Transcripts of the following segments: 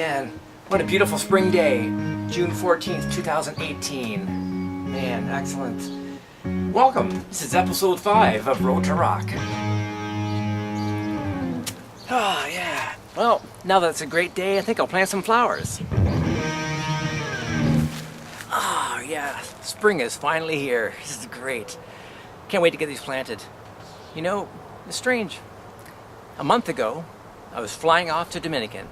man, what a beautiful spring day. June 14th, 2018. Man, excellent. Welcome. This is episode 5 of Road to Rock. Oh, yeah. Well, now that it's a great day, I think I'll plant some flowers. Oh, yeah. Spring is finally here. This is great. Can't wait to get these planted. You know, it's strange. A month ago, I was flying off to Dominican,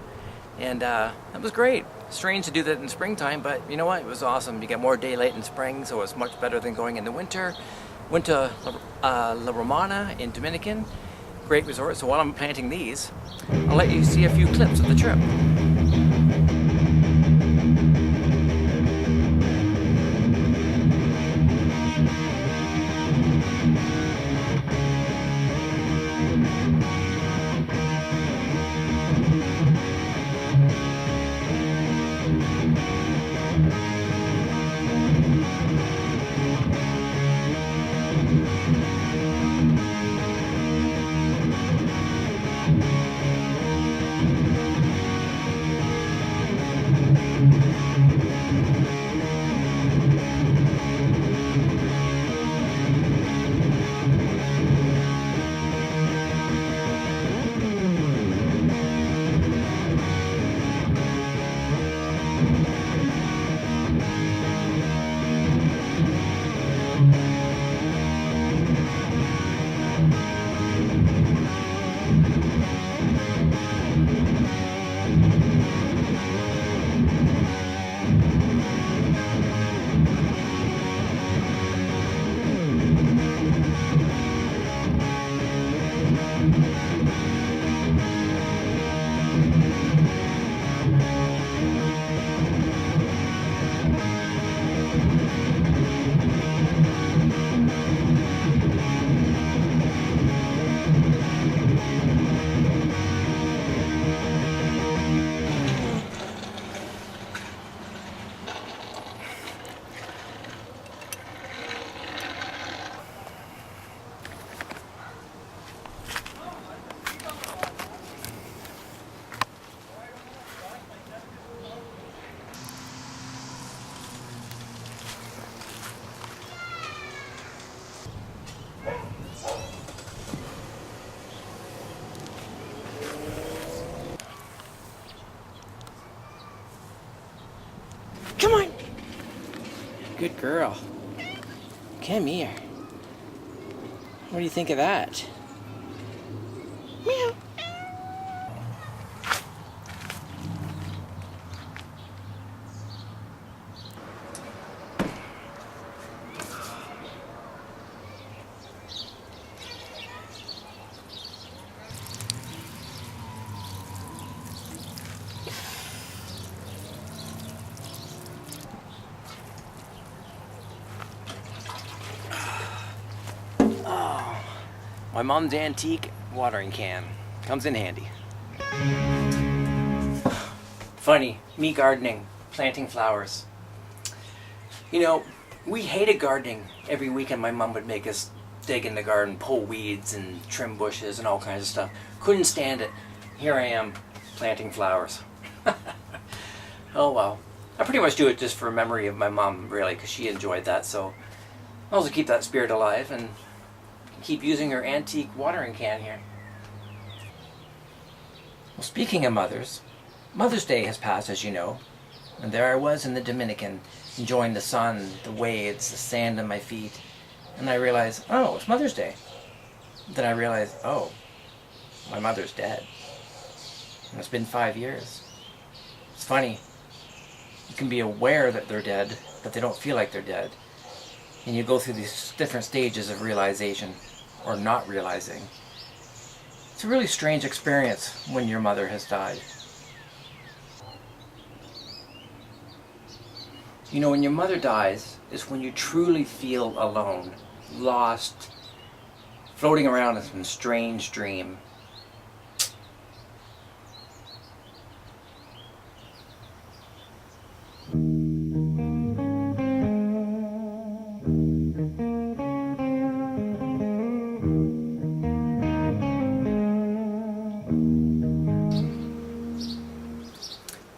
and that was great. Strange to do that in springtime, but you know what? It was awesome. You get more daylight in spring, so it's much better than going in the winter. Went to La Romana in Dominican. Great resort. So while I'm planting these, I'll let you see a few clips of the trip. Come on. Good girl. Come here. What do you think of that? Meow. My mom's antique watering can. Comes in handy. Funny, me gardening, planting flowers. You know, we hated gardening. Every weekend my mom would make us dig in the garden, pull weeds and trim bushes and all kinds of stuff. Couldn't stand it. Here I am, planting flowers. Oh well. I pretty much do it just for memory of my mom, really, because she enjoyed that, so I'll also keep that spirit alive and keep using her antique watering can here. Well, speaking of mothers, Mother's Day has passed, as you know, and there I was in the Dominican, enjoying the sun, the waves, the sand on my feet, and I realized, oh, it's Mother's Day. Then I realized, oh, my mother's dead. And it's been 5 years. It's funny. You can be aware that they're dead, but they don't feel like they're dead. And you go through these different stages of realization, or not realizing. It's a really strange experience when your mother has died. You know, when your mother dies, is when you truly feel alone, lost, floating around in some strange dream.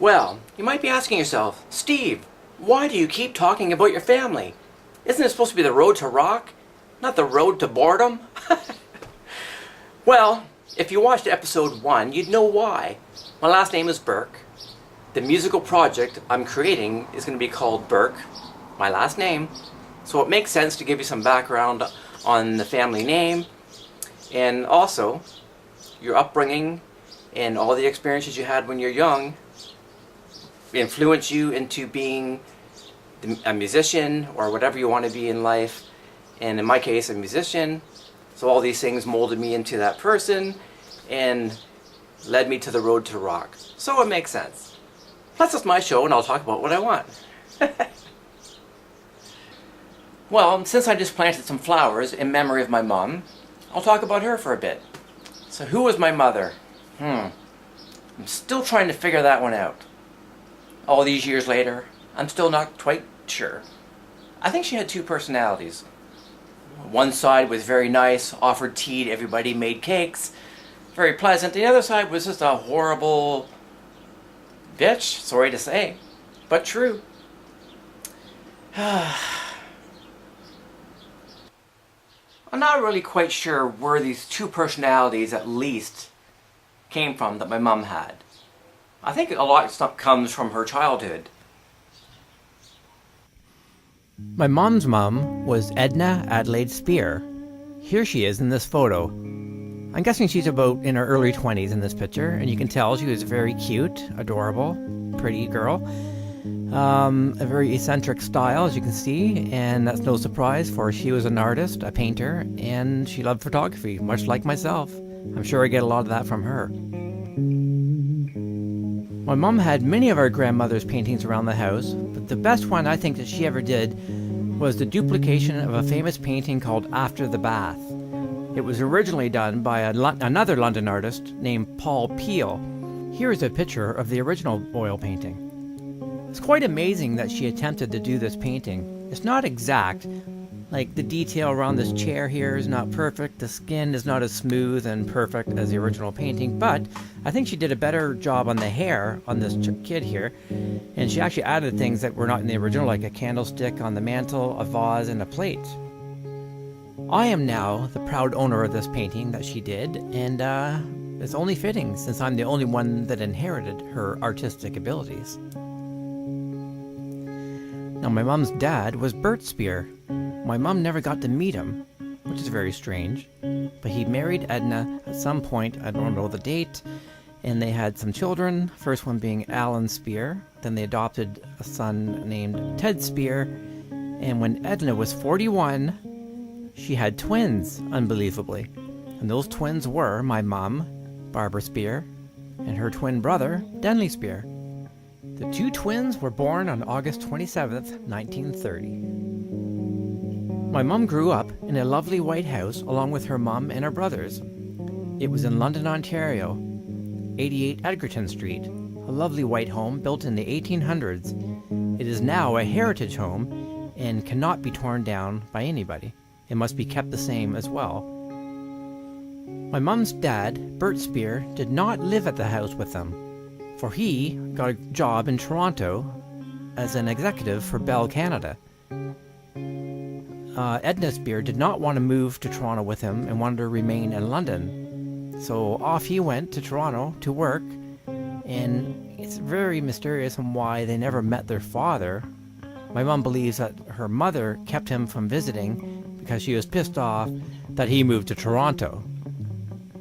Well, you might be asking yourself, Steve, why do you keep talking about your family? Isn't it supposed to be the road to rock, not the road to boredom? Well, if you watched episode 1, you'd know why. My last name is Burk. The musical project I'm creating is going to be called Burk, my last name. So it makes sense to give you some background on the family name, and also your upbringing and all the experiences you had when you're young influence you into being a musician or whatever you want to be in life. And in my case, a musician. So all these things molded me into that person and led me to the road to rock. So it makes sense. Plus it's my show and I'll talk about what I want. Well, since I just planted some flowers in memory of my mom, I'll talk about her for a bit. So who was my mother? I'm still trying to figure that one out. All these years later, I'm still not quite sure. I think she had two personalities. One side was very nice, offered tea to everybody, made cakes, very pleasant. The other side was just a horrible bitch, sorry to say, but true. I'm not really quite sure where these two personalities at least came from that my mom had. I think a lot of stuff comes from her childhood. My mom's mom was Edna Adelaide Spear. Here she is in this photo. I'm guessing she's about in her early 20s in this picture, and you can tell she was very cute, adorable, pretty girl. A very eccentric style, as you can see, and that's no surprise, for she was an artist, a painter, and she loved photography, much like myself. I'm sure I get a lot of that from her. My mom had many of our grandmother's paintings around the house, but the best one I think that she ever did was the duplication of a famous painting called After the Bath. It was originally done by another London artist named Paul Peel. Here is a picture of the original oil painting. It's quite amazing that she attempted to do this painting. It's not exact. Like, the detail around this chair here is not perfect, the skin is not as smooth and perfect as the original painting, but I think she did a better job on the hair on this kid here, and she actually added things that were not in the original, like a candlestick on the mantle, a vase, and a plate. I am now the proud owner of this painting that she did, and it's only fitting since I'm the only one that inherited her artistic abilities. Now, my mom's dad was Bert Spear. My mom never got to meet him, which is very strange, but he married Edna at some point, I don't know the date, and they had some children, first one being Alan Spear, then they adopted a son named Ted Spear, and when Edna was 41, she had twins, unbelievably, and those twins were my mom, Barbara Spear, and her twin brother, Denley Spear. The two twins were born on August 27th, 1930. My mum grew up in a lovely white house along with her mum and her brothers. It was in London, Ontario, 88 Edgerton Street, a lovely white home built in the 1800s. It is now a heritage home and cannot be torn down by anybody. It must be kept the same as well. My mum's dad, Bert Spear, did not live at the house with them, for he got a job in Toronto as an executive for Bell Canada. Edna Spear did not want to move to Toronto with him and wanted to remain in London. So off he went to Toronto to work, and it's very mysterious on why they never met their father. My mom believes that her mother kept him from visiting because she was pissed off that he moved to Toronto.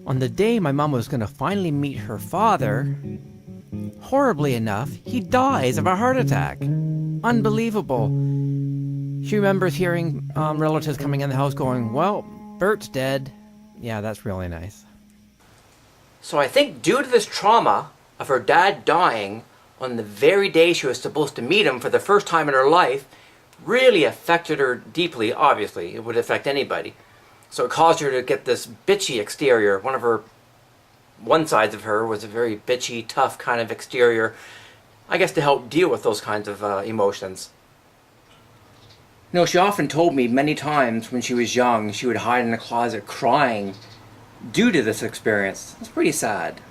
On the day my mom was going to finally meet her father, horribly enough, he dies of a heart attack. Unbelievable. She remembers hearing relatives coming in the house going, "Well, Bert's dead." Yeah, that's really nice. So I think due to this trauma of her dad dying on the very day she was supposed to meet him for the first time in her life, really affected her deeply, obviously. It would affect anybody. So it caused her to get this bitchy exterior. One side of her was a very bitchy, tough kind of exterior, I guess to help deal with those kinds of emotions. You know, she often told me many times when she was young, she would hide in a closet crying due to this experience. It's pretty sad.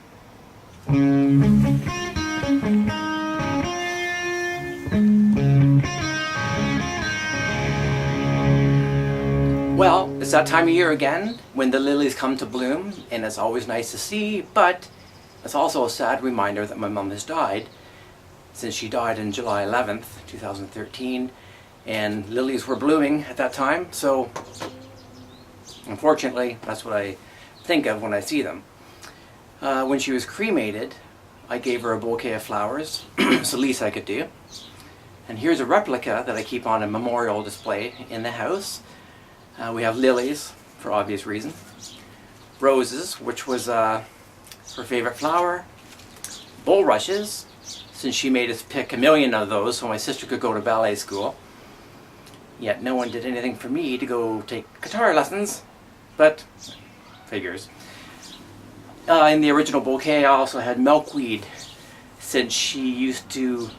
Well, it's that time of year again when the lilies come to bloom, and it's always nice to see, but it's also a sad reminder that my mom has died, since she died on July 11th, 2013, and lilies were blooming at that time, so unfortunately that's what I think of when I see them. When she was cremated, I gave her a bouquet of flowers. It's the least I could do. And here's a replica that I keep on a memorial display in the house. We have lilies, for obvious reason. Roses, which was her favorite flower. Bulrushes, since she made us pick 1,000,000 of those so my sister could go to ballet school. Yet no one did anything for me to go take guitar lessons, but figures. In the original bouquet I also had milkweed, since she used to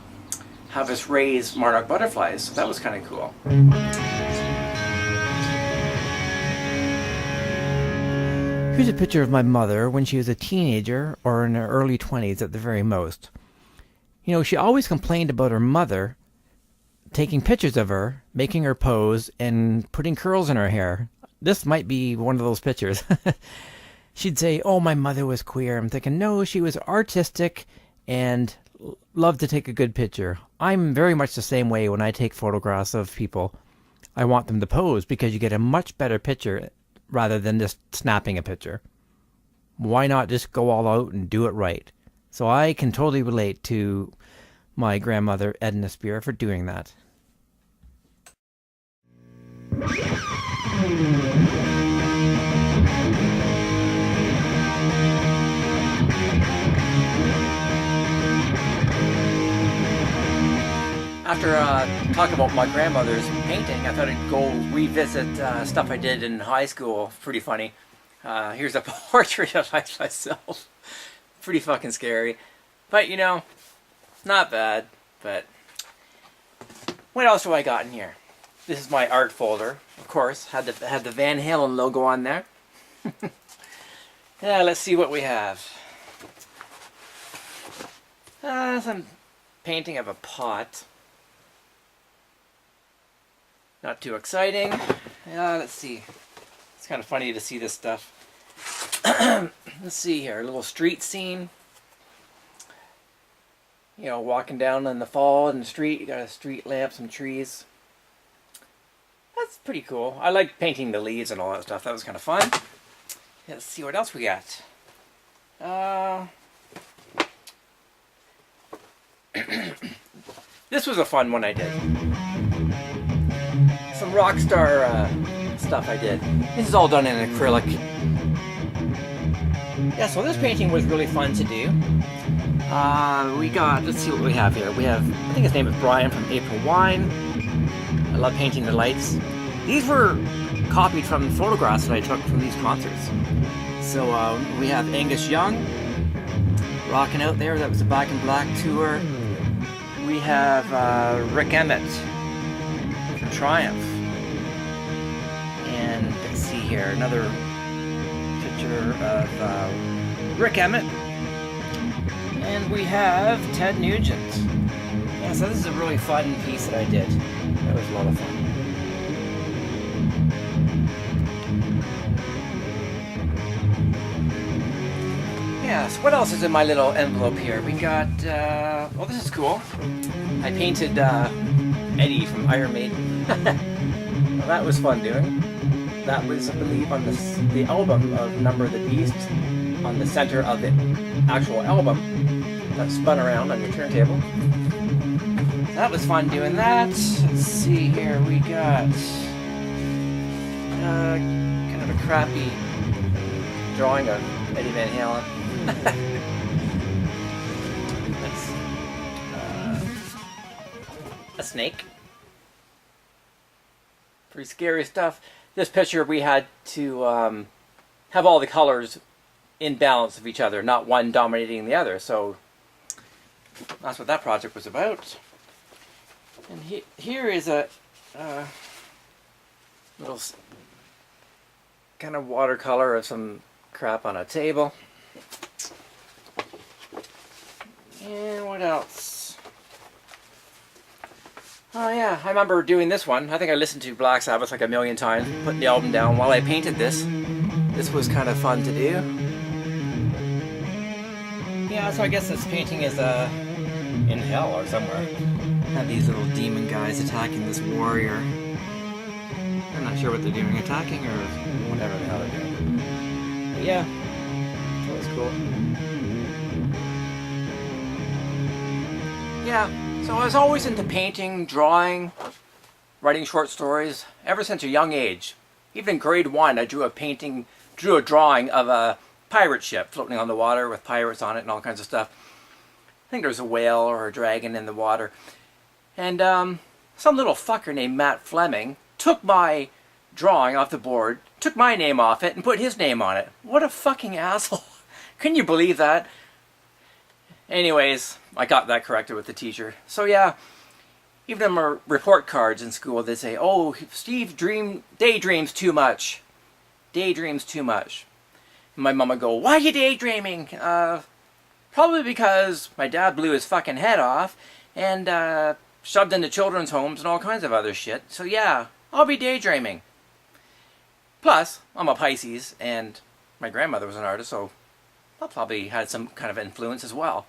have us raise monarch butterflies, so that was kind of cool. Here's a picture of my mother when she was a teenager or in her early 20s at the very most. You know, she always complained about her mother taking pictures of her, making her pose, and putting curls in her hair. This might be one of those pictures. She'd say, oh, my mother was queer. I'm thinking, no, she was artistic and loved to take a good picture. I'm very much the same way when I take photographs of people. I want them to pose because you get a much better picture rather than just snapping a picture. Why not just go all out and do it right? So I can totally relate to my grandmother, Edna Spear, for doing that. After talking about my grandmother's painting, I thought I'd go revisit stuff I did in high school. Pretty funny. Here's a portrait of myself. Pretty fucking scary. But, you know, not bad. But what else do I got in here? This is my art folder. Of course, had the Van Halen logo on there. Yeah, let's see what we have. Some painting of a pot. Not too exciting. Let's see. It's kind of funny to see this stuff. Let's see here. A little street scene. You know, walking down in the fall in the street. You got a street lamp, some trees. That's pretty cool. I like painting the leaves and all that stuff. That was kind of fun. Let's see what else we got. This was a fun one I did. Some rock star stuff I did. This is all done in acrylic. Yeah, so this painting was really fun to do. We got, let's see what we have here. We have, I think his name is Brian from April Wine. I love painting the lights. These were copied from photographs that I took from these concerts. So we have Angus Young rocking out there. That was the Back in Black tour. We have Rick Emmett from Triumph. And let's see here, another picture of Rick Emmett. And we have Ted Nugent. Yeah, so this is a really fun piece that I did. That was a lot of fun. Yeah, so what else is in my little envelope here? We got, well, this is cool. I painted Eddie from Iron Maiden. Well, that was fun doing. That was, I believe, on the album of Number of the Beast, on the center of the actual album that spun around on your turntable. That was fun doing that. Let's see here, we got kind of a crappy drawing of Eddie Van Halen. That's a snake. Pretty scary stuff. This picture we had to have all the colors in balance of each other, not one dominating the other. So that's what that project was about. And here is a little kind of watercolor of some crap on a table. And what else? Oh yeah, I remember doing this one. I think I listened to Black Sabbath like a million times, putting the album down while I painted this. This was kind of fun to do. Yeah, so I guess this painting is in hell or somewhere. Have these little demon guys attacking this warrior. I'm not sure what they're doing, attacking or whatever the hell they're doing. But yeah, that was cool. Yeah, so I was always into painting, drawing, writing short stories ever since a young age. Even in grade 1, I drew a drawing of a pirate ship floating on the water with pirates on it and all kinds of stuff. I think there was a whale or a dragon in the water. And some little fucker named Matt Fleming took my drawing off the board, took my name off it, and put his name on it. What a fucking asshole. Can you believe that? Anyways, I got that corrected with the teacher. So yeah, even in my report cards in school, they say, oh, Steve daydreams too much. Daydreams too much. And my mom would go, why are you daydreaming? Probably because my dad blew his fucking head off and shoved into children's homes and all kinds of other shit. So yeah, I'll be daydreaming. Plus, I'm a Pisces and my grandmother was an artist, so that probably had some kind of influence as well.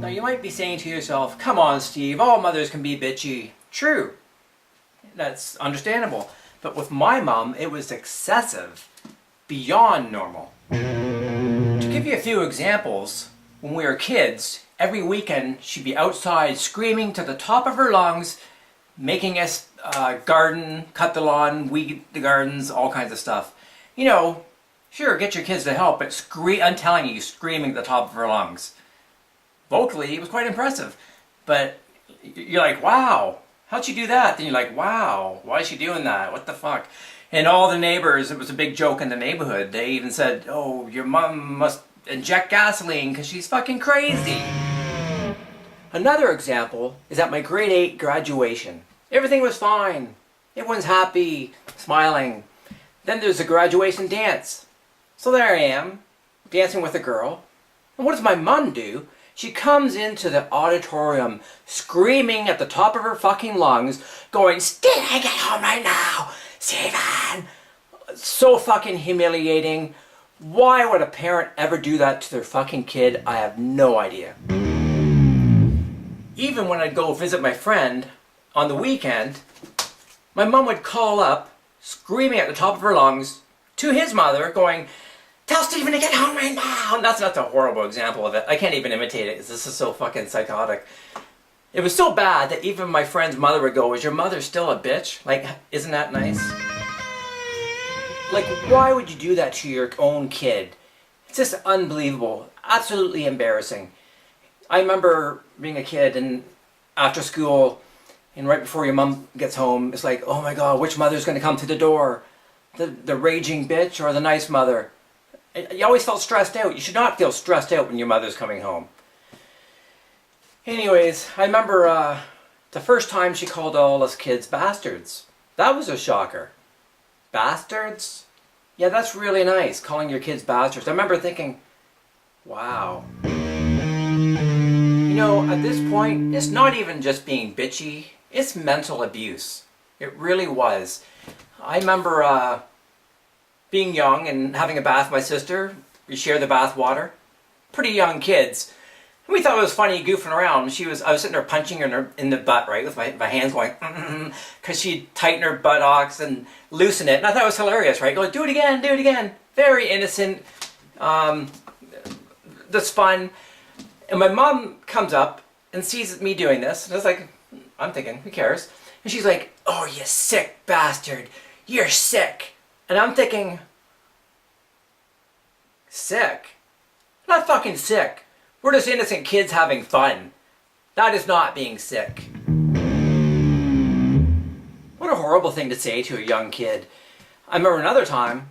Now you might be saying to yourself, come on Steve, all mothers can be bitchy. True. That's understandable. But with my mom, it was excessive. Beyond normal. To give you a few examples, when we were kids, every weekend she'd be outside screaming to the top of her lungs, making us garden, cut the lawn, weed the gardens, all kinds of stuff. You know, sure, get your kids to help, but I'm telling you, screaming at the top of her lungs. Vocally, it was quite impressive. But you're like, wow, how'd she do that? Then you're like, wow, why is she doing that? What the fuck? And all the neighbors, it was a big joke in the neighborhood. They even said, oh, your mom must inject gasoline because she's fucking crazy. Another example is at my grade 8 graduation. Everything was fine. Everyone's happy, smiling. Then there's a graduation dance. So there I am, dancing with a girl. And what does my mom do? She comes into the auditorium screaming at the top of her fucking lungs, going, Steve, get home right now! Steven! So fucking humiliating. Why would a parent ever do that to their fucking kid? I have no idea. Even when I'd go visit my friend on the weekend, my mom would call up, screaming at the top of her lungs, to his mother, going, tell Steven to get home right now! And that's a horrible example of it. I can't even imitate it, because this is so fucking psychotic. It was so bad that even my friend's mother would go, is your mother still a bitch? Like, isn't that nice? Like, why would you do that to your own kid? It's just unbelievable. Absolutely embarrassing. I remember being a kid and after school, and right before your mom gets home, it's like, oh my god, which mother's going to come to the door? The raging bitch or the nice mother? You always felt stressed out. You should not feel stressed out when your mother's coming home. Anyways, I remember the first time she called all us kids bastards. That was a shocker. Bastards? Yeah, that's really nice, calling your kids bastards. I remember thinking, wow. You know, at this point, it's not even just being bitchy, it's mental abuse. It really was. I remember being young and having a bath with my sister. We shared the bath water. Pretty young kids. And we thought it was funny goofing around. I was sitting there punching her in the butt, right, with my hands going, because she'd tighten her buttocks and loosen it. And I thought it was hilarious, right? Go, do it again, do it again. Very innocent. That's fun. And my mom comes up and sees me doing this. And I was like, I'm thinking, who cares? And she's like, oh, you sick bastard. You're sick. And I'm thinking, sick? I'm not fucking sick. We're just innocent kids having fun. That is not being sick. What a horrible thing to say to a young kid. I remember another time,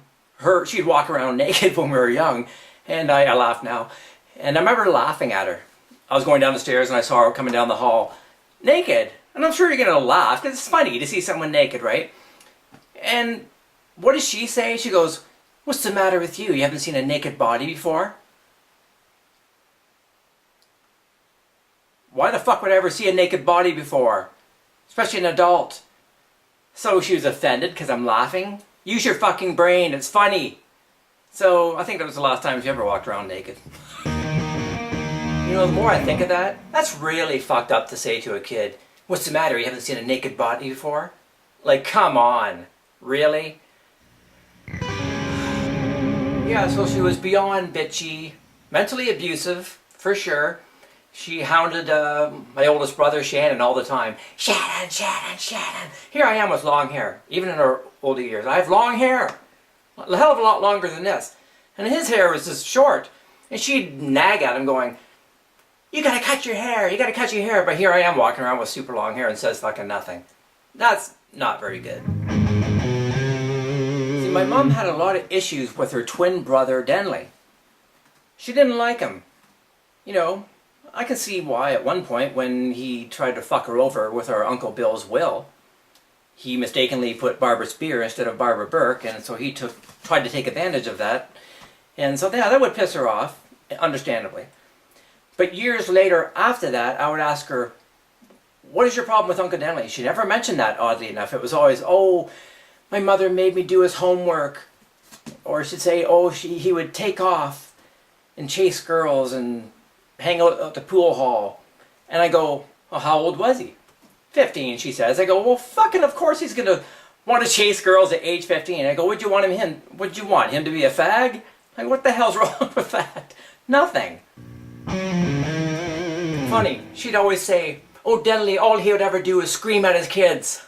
she'd walk around naked when we were young, and I laugh now. And I remember laughing at her. I was going down the stairs and I saw her coming down the hall naked. And I'm sure you're going to laugh, because it's funny to see someone naked, right? And what does she say? She goes, What's the matter with you? You haven't seen a naked body before? Why the fuck would I ever see a naked body before? Especially an adult. So she was offended because I'm laughing? Use your fucking brain, it's funny. So I think that was the last time she ever walked around naked. You know, the more I think of that, that's really fucked up to say to a kid. What's the matter? You haven't seen a naked body before? Like, come on. Really? Yeah, so she was beyond bitchy, mentally abusive, for sure. She hounded my oldest brother, Shannon, all the time. Shannon, Shannon, Shannon. Here I am with long hair, even in our older years. I have long hair. A hell of a lot longer than this. And his hair was just short. And she'd nag at him going, you gotta cut your hair, you gotta cut your hair. But here I am walking around with super long hair and says fucking nothing. That's not very good. See, my mom had a lot of issues with her twin brother, Denley. She didn't like him. You know, I can see why at one point when he tried to fuck her over with our Uncle Bill's will, he mistakenly put Barbara Spear instead of Barbara Burk, and so he tried to take advantage of that. And so yeah, that would piss her off, understandably. But years later after that, I would ask her, what is your problem with Uncle Denley? She never mentioned that, oddly enough. It was always, oh, my mother made me do his homework. Or she'd say, oh, he would take off and chase girls and hang out at the pool hall. And I go, well, how old was he? 15, she says. I go, well, fucking of course he's going to want to chase girls at age 15. I go, would you want him to be a fag? Like, what the hell's wrong with that? Nothing. Funny, she'd always say, oh, Denley, all he would ever do is scream at his kids.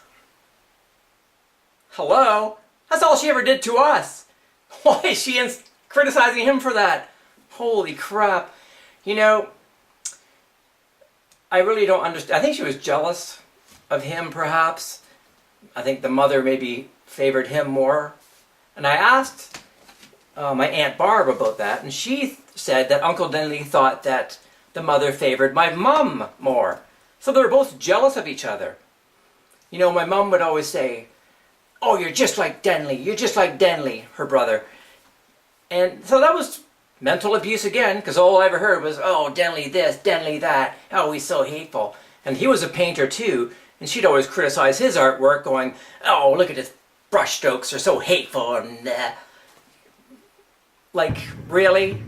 Hello? That's all she ever did to us. Why is she criticizing him for that? Holy crap. You know, I really don't understand. I think she was jealous of him, perhaps. I think the mother maybe favored him more. And I asked my Aunt Barb about that, and she said that Uncle Denley thought that the mother favored my mum more. So they were both jealous of each other. You know, my mum would always say, oh, you're just like Denley, you're just like Denley, her brother. And so that was mental abuse again, because all I ever heard was, oh, Denley this, Denley that, oh, he's so hateful. And he was a painter too, and she'd always criticize his artwork, going, oh, look at his brush strokes, they're so hateful, and like, really?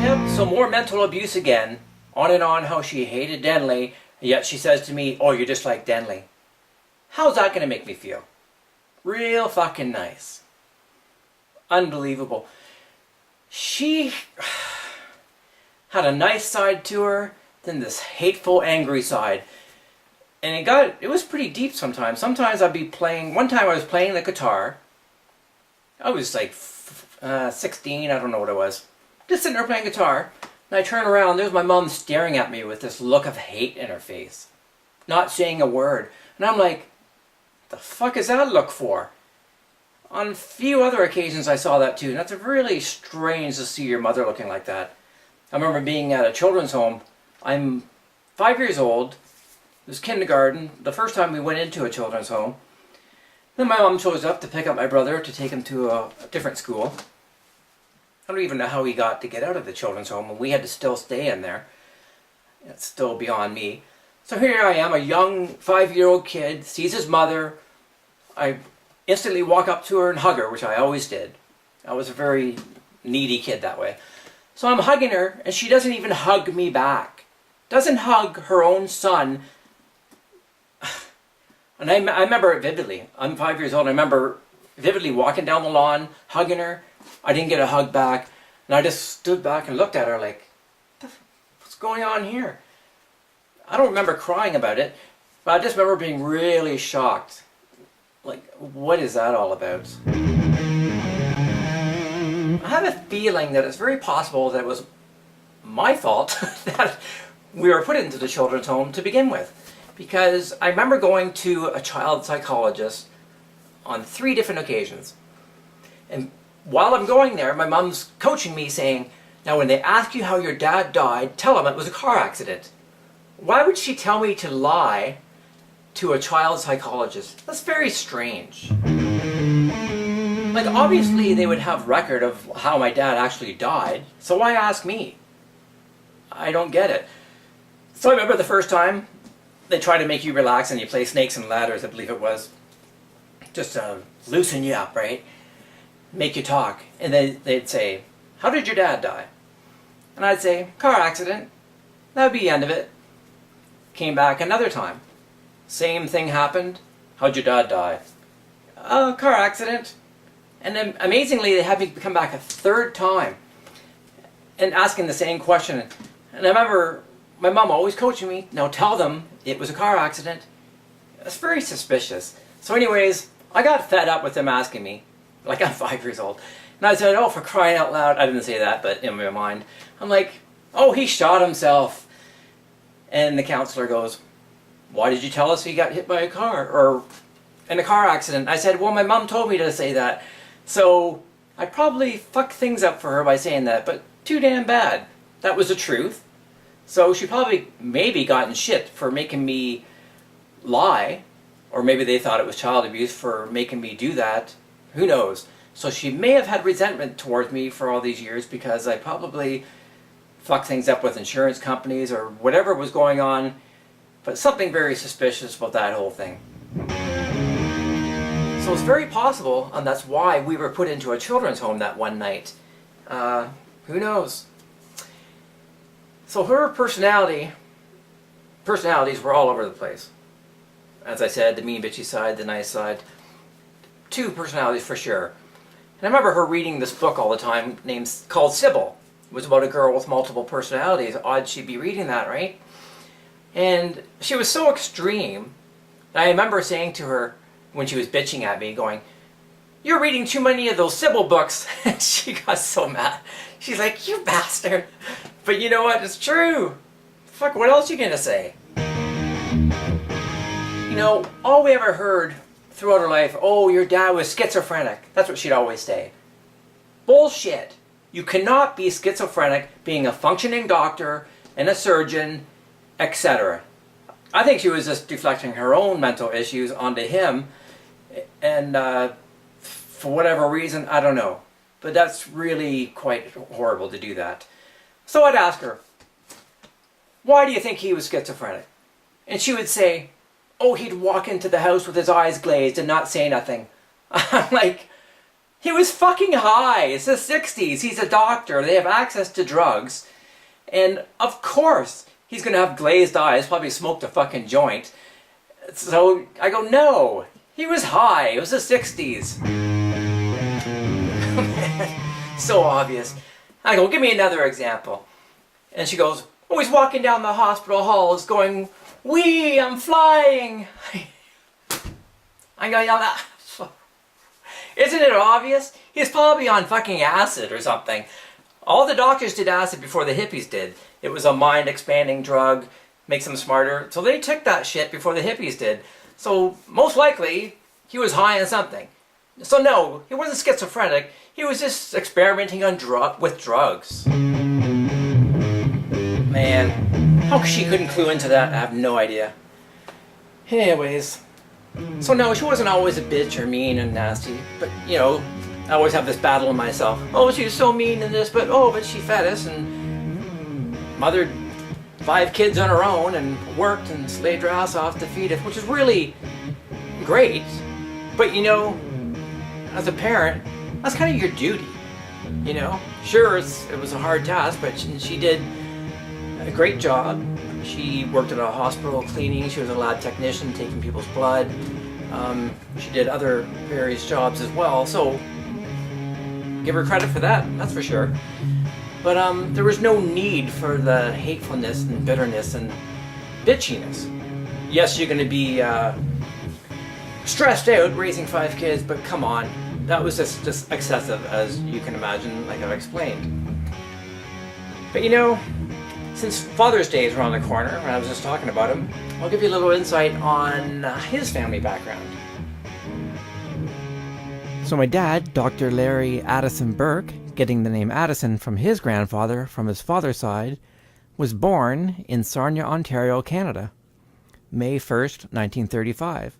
Yep, so more mental abuse again, on and on how she hated Denley, yet she says to me, oh, you're just like Denley. How's that going to make me feel? Real fucking nice. Unbelievable. She had a nice side to her, then this hateful, angry side. And it was pretty deep sometimes. Sometimes I'd be playing, one time I was playing the guitar. I was like 16, I don't know what it was. Just sitting there playing guitar. And I turn around, there's my mom staring at me with this look of hate in her face. Not saying a word. And I'm like, the fuck is that look for? On a few other occasions I saw that too. And that's really strange to see your mother looking like that. I remember being at a children's home. I'm 5 years old. It was kindergarten. The first time we went into a children's home. Then my mom shows up to pick up my brother to take him to a different school. I don't even know how he got to get out of the children's home, and we had to still stay in there. It's still beyond me. So here I am, a young 5-year-old kid, sees his mother. I instantly walk up to her and hug her, which I always did. I was a very needy kid that way. So I'm hugging her, and she doesn't even hug me back. Doesn't hug her own son. And I remember it vividly. I'm 5 years old. I remember vividly walking down the lawn, hugging her. I didn't get a hug back. And I just stood back and looked at her like, what's going on here? I don't remember crying about it, but I just remember being really shocked. Like, what is that all about? I have a feeling that it's very possible that it was my fault that we were put into the children's home to begin with. Because I remember going to a child psychologist on 3 different occasions. And while I'm going there, my mom's coaching me saying, now when they ask you how your dad died, tell them it was a car accident. Why would she tell me to lie to a child psychologist? That's very strange. Like, obviously they would have record of how my dad actually died, so why ask me? I don't get it. So I remember the first time they try to make you relax and you play snakes and ladders, I believe it was. Just to loosen you up, right? Make you talk. And then they'd say, how did your dad die? And I'd say, car accident. That would be the end of it. Came back another time. Same thing happened. How'd your dad die? Car accident. And then amazingly, they had me come back a third time and asking the same question. And I remember my mom always coaching me, now tell them it was a car accident. It's very suspicious. So anyways, I got fed up with them asking me, like I'm 5 years old. And I said, oh, for crying out loud. I didn't say that, but in my mind. I'm like, oh, he shot himself. And the counselor goes, why did you tell us he got hit by a car or in a car accident? I said, well, my mom told me to say that. So I probably fucked things up for her by saying that, but too damn bad. That was the truth. So she probably maybe gotten shit for making me lie, or maybe they thought it was child abuse for making me do that. Who knows? So she may have had resentment towards me for all these years because I probably fucked things up with insurance companies or whatever was going on, but something very suspicious about that whole thing. So it's very possible, and that's why we were put into a children's home that one night. Who knows? So her personalities were all over the place. As I said, the mean bitchy side, the nice side. Two personalities for sure. And I remember her reading this book all the time called Sybil. It was about a girl with multiple personalities. Odd she'd be reading that, right? And she was so extreme that I remember saying to her when she was bitching at me, going, you're reading too many of those Sybil books. And she got so mad. She's like, you bastard. But you know what? It's true. Fuck, what else are you going to say? You know, all we ever heard throughout her life, oh, your dad was schizophrenic. That's what she'd always say. Bullshit. You cannot be schizophrenic being a functioning doctor and a surgeon, etc. I think she was just deflecting her own mental issues onto him, and for whatever reason, I don't know. But that's really quite horrible to do that. So I'd ask her, why do you think he was schizophrenic? And she would say, oh, he'd walk into the house with his eyes glazed and not say nothing. I'm like, he was fucking high. It's the 60s. He's a doctor. They have access to drugs. And of course, he's going to have glazed eyes, probably smoked a fucking joint. So I go, no, he was high. It was the 60s. So obvious. I go, give me another example. And she goes, oh, he's walking down the hospital halls going, wee, I'm flying. I go, yeah, isn't it obvious? He's probably on fucking acid or something. All the doctors did acid before the hippies did. It was a mind-expanding drug, makes them smarter. So they took that shit before the hippies did. So most likely, he was high on something. So no, he wasn't schizophrenic. He was just experimenting on with drugs. Man, how she couldn't clue into that, I have no idea. Anyways, so no, she wasn't always a bitch or mean and nasty. But, you know, I always have this battle in myself. Oh, she was so mean in this, but she fed us and mothered 5 kids on her own and worked and slaved her ass off to feed us, which is really great. But, you know, as a parent, that's kind of your duty, you know? Sure, it was a hard task, but she did a great job. She worked at a hospital cleaning. She was a lab technician taking people's blood. She did other various jobs as well, so give her credit for that, that's for sure. But there was no need for the hatefulness and bitterness and bitchiness. Yes, you're going to be stressed out raising 5 kids, but come on. That was just excessive, as you can imagine, like I've explained. But you know, since Father's Day is around the corner, and I was just talking about him, I'll give you a little insight on his family background. So my dad, Dr. Larry Addison Burk, getting the name Addison from his grandfather from his father's side, was born in Sarnia, Ontario, Canada, May 1st, 1935.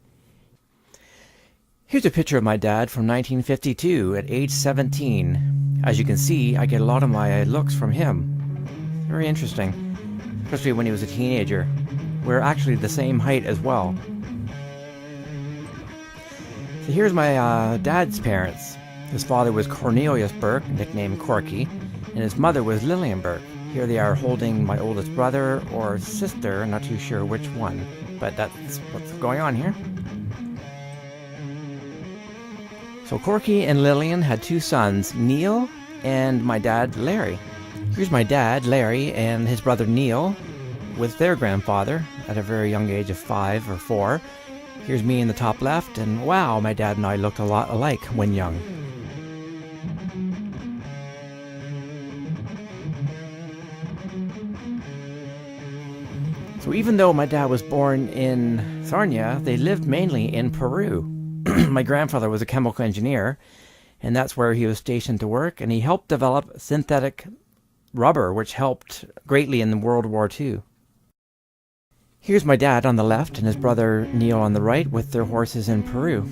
Here's a picture of my dad from 1952 at age 17. As you can see, I get a lot of my looks from him. Very interesting, especially when he was a teenager. We're actually the same height as well. So here's my dad's parents. His father was Cornelius Burk, nicknamed Corky, and his mother was Lillian Burk. Here they are holding my oldest brother or sister, not too sure which one, but that's what's going on here. So Corky and Lillian had two sons, Neil and my dad, Larry. Here's my dad, Larry, and his brother Neil with their grandfather at a very young age of 5 or 4. Here's me in the top left, and wow, my dad and I looked a lot alike when young. So even though my dad was born in Sarnia, they lived mainly in Peru. My grandfather was a chemical engineer, and that's where he was stationed to work, and he helped develop synthetic rubber, which helped greatly in World War II. Here's my dad on the left and his brother Neil on the right with their horses in Peru.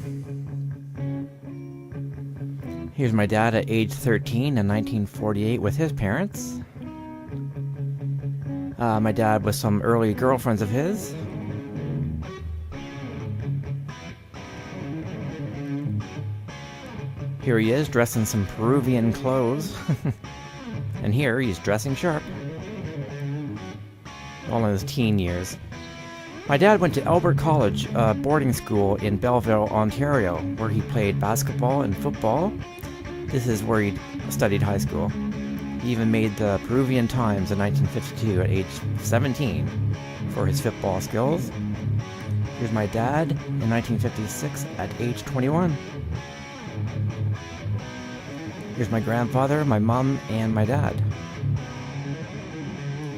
Here's my dad at age 13 in 1948 with his parents. My dad with some early girlfriends of his. Here he is dressed in some Peruvian clothes. And here he's dressing sharp. All in his teen years. My dad went to Albert College, a boarding school in Belleville, Ontario, where he played basketball and football. This is where he studied high school. He even made the Peruvian Times in 1952 at age 17 for his football skills. Here's my dad in 1956 at age 21. Here's my grandfather, my mom, and my dad.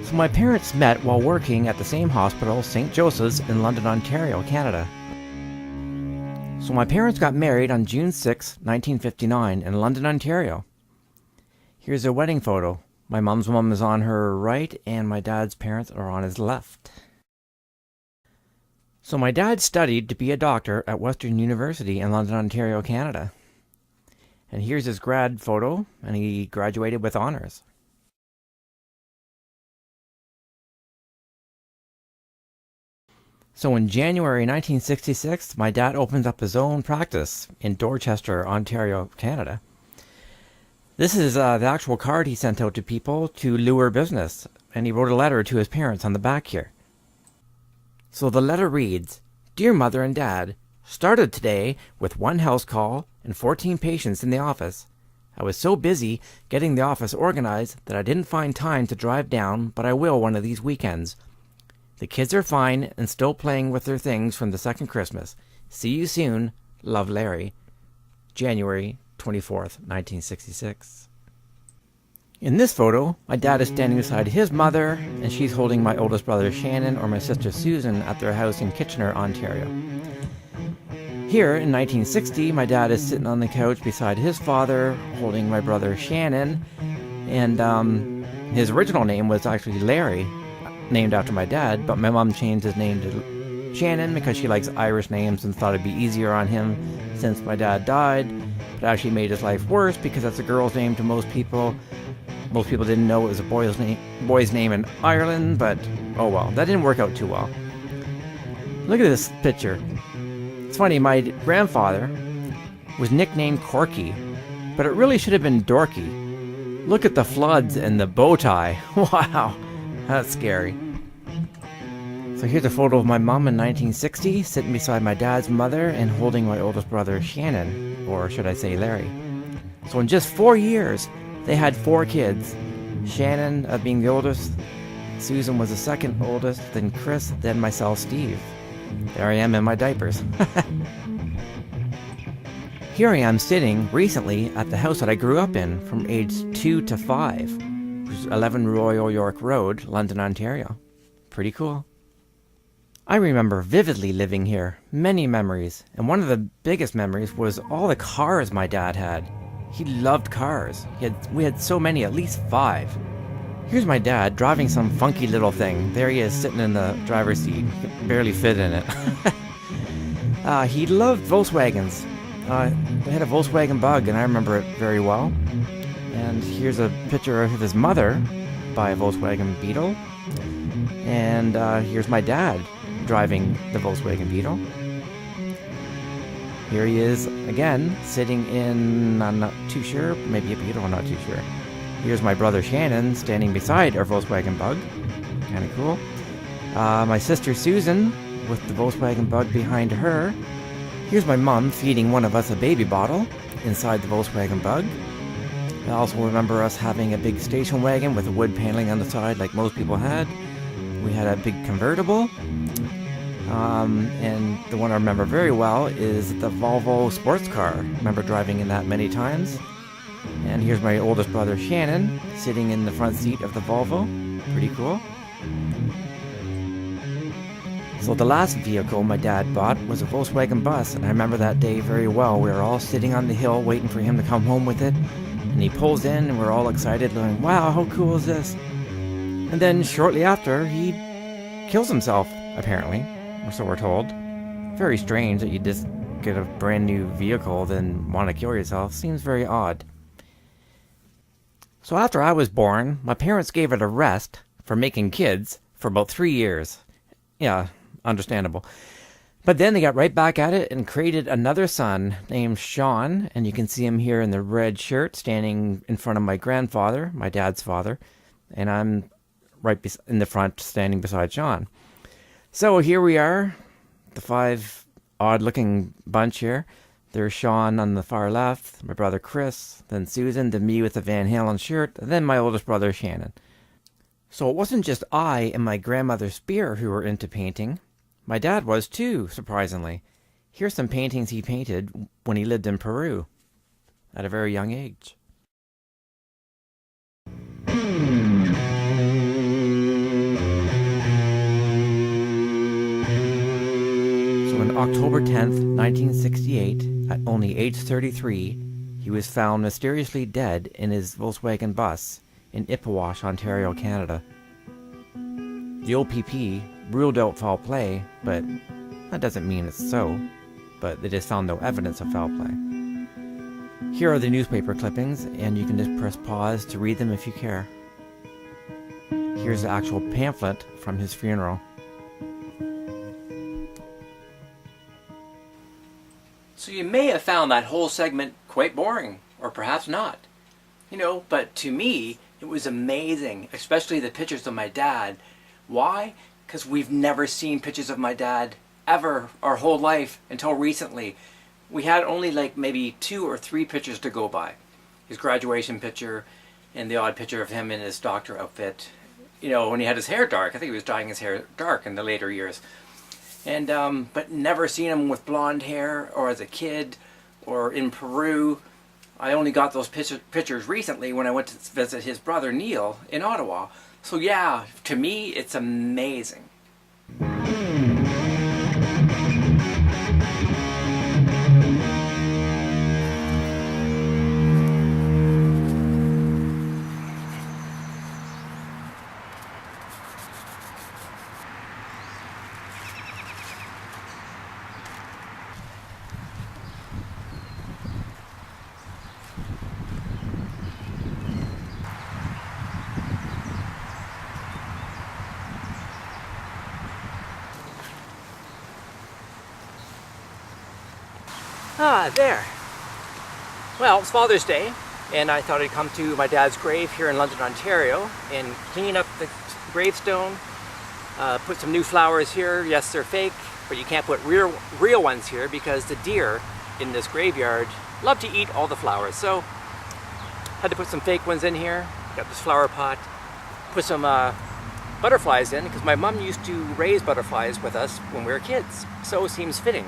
So my parents met while working at the same hospital, St. Joseph's, in London, Ontario, Canada. So my parents got married on June 6, 1959 in London, Ontario. Here's their wedding photo. My mom's mom is on her right, and my dad's parents are on his left. So my dad studied to be a doctor at Western University in London, Ontario, Canada. And here's his grad photo, and he graduated with honors. So in January 1966, my dad opened up his own practice in Dorchester, Ontario, Canada. This is the actual card he sent out to people to lure business, and he wrote a letter to his parents on the back here. So the letter reads, "Dear Mother and Dad, started today with 1 house call and 14 patients in the office. I was so busy getting the office organized that I didn't find time to drive down, but I will one of these weekends. The kids are fine and still playing with their things from the second Christmas. See you soon. Love, Larry." January 24th, 1966. In this photo, my dad is standing beside his mother, and she's holding my oldest brother Shannon or my sister Susan at their house in Kitchener, Ontario. Here, in 1960, my dad is sitting on the couch beside his father, holding my brother Shannon, and his original name was actually Larry, named after my dad, but my mom changed his name to Shannon because she likes Irish names and thought it'd be easier on him since my dad died, but actually made his life worse because that's a girl's name to most people. Most people didn't know it was a boy's name in Ireland, but oh well, that didn't work out too well. Look at this picture. It's funny, my grandfather was nicknamed Corky, but it really should have been Dorky. Look at the floods and the bow tie. Wow, that's scary. So here's a photo of my mom in 1960, sitting beside my dad's mother and holding my oldest brother Shannon, or should I say Larry. So in just 4 years, they had 4 kids. Shannon being the oldest, Susan was the second oldest, then Chris, then myself, Steve. There I am in my diapers. Here I am sitting recently at the house that I grew up in from age 2 to 5, which is 11 Royal York Road, London, Ontario. Pretty cool. I remember vividly living here, many memories, and one of the biggest memories was all the cars my dad had. He loved cars. We had so many, at least 5. Here's my dad driving some funky little thing. There he is sitting in the driver's seat. He could barely fit in it. He loved Volkswagens. We had a Volkswagen Bug, and I remember it very well. And here's a picture of his mother by a Volkswagen Beetle. And here's my dad driving the Volkswagen Beetle. Here he is again, sitting in, I'm not too sure, maybe a Beetle, I'm not too sure. Here's my brother Shannon standing beside our Volkswagen Bug. Kind of cool. My sister Susan with the Volkswagen Bug behind her. Here's my mom feeding one of us a baby bottle inside the Volkswagen Bug. I also remember us having a big station wagon with a wood paneling on the side like most people had. We had a big convertible. And the one I remember very well is the Volvo sports car. I remember driving in that many times. And here's my oldest brother Shannon sitting in the front seat of the Volvo. Pretty cool. So the last vehicle my dad bought was a Volkswagen bus, and I remember that day very well. We were all sitting on the hill waiting for him to come home with it, and he pulls in and we're all excited going, wow, how cool is this? And then shortly after, he kills himself, apparently, or so we're told. Very strange that you just get a brand new vehicle then want to kill yourself. Seems very odd. So after I was born, my parents gave it a rest for making kids for about 3 years. Yeah, understandable. But then they got right back at it and created another son named Sean, and you can see him here in the red shirt standing in front of my grandfather, my dad's father, and I'm right in the front standing beside Sean. So here we are, the 5 odd-looking bunch here. There's Sean on the far left, my brother Chris, then Susan, then me with the Van Halen shirt, and then my oldest brother Shannon. So it wasn't just I and my grandmother Spear who were into painting. My dad was too, surprisingly. Here's some paintings he painted when he lived in Peru at a very young age. So on October 10th, 1968, at only age 33, he was found mysteriously dead in his Volkswagen bus in Ippawash, Ontario, Canada. The OPP ruled out foul play, but that doesn't mean it's so. But they just found no evidence of foul play. Here are the newspaper clippings, and you can just press pause to read them if you care. Here's the actual pamphlet from his funeral. So you may have found that whole segment quite boring, or perhaps not. But to me, it was amazing, especially the pictures of my dad. Why? Because we've never seen pictures of my dad ever our whole life until recently. We had only like maybe 2 or 3 pictures to go by. His graduation picture and the odd picture of him in his doctor outfit. When he had his hair dark. I think he was dyeing his hair dark in the later years. And but never seen him with blonde hair or as a kid or in Peru. I only got those pictures recently when I went to visit his brother Neil in Ottawa. So yeah, to me, it's amazing. Ah, there. Well, it's Father's Day, and I thought I'd come to my dad's grave here in London, Ontario, and clean up the gravestone, put some new flowers here. Yes, they're fake, but you can't put real ones here because the deer in this graveyard love to eat all the flowers. So, had to put some fake ones in here. Got this flower pot, put some butterflies in, because my mom used to raise butterflies with us when we were kids, so it seems fitting.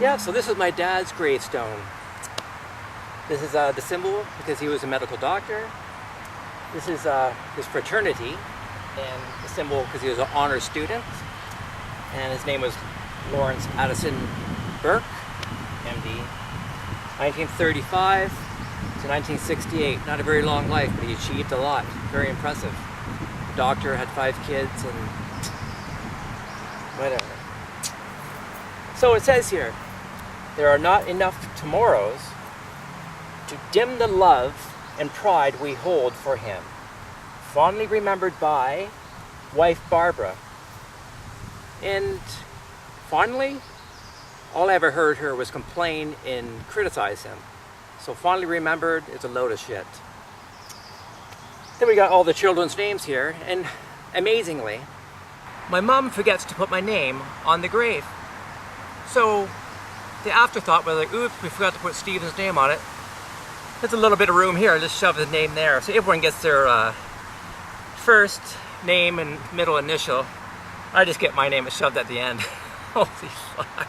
Yeah, so this is my dad's gravestone. This is the symbol because he was a medical doctor. This is his fraternity, and the symbol because he was an honor student. And his name was Lawrence Addison Burk, MD. 1935 to 1968. Not a very long life, but he achieved a lot. Very impressive. the doctor, had 5 kids, and whatever. So it says here, there are not enough tomorrows to dim the love and pride we hold for him. Fondly remembered by wife Barbara. And fondly, all I ever heard her was complain and criticize him. So fondly remembered is a load of shit. Then we got all the children's names here, and amazingly, my mom forgets to put my name on the grave. So the afterthought was like, oops, we forgot to put Stephen's name on it. There's a little bit of room here, just shove his name there. So everyone gets their first name and middle initial. I just get my name shoved at the end. Holy fuck.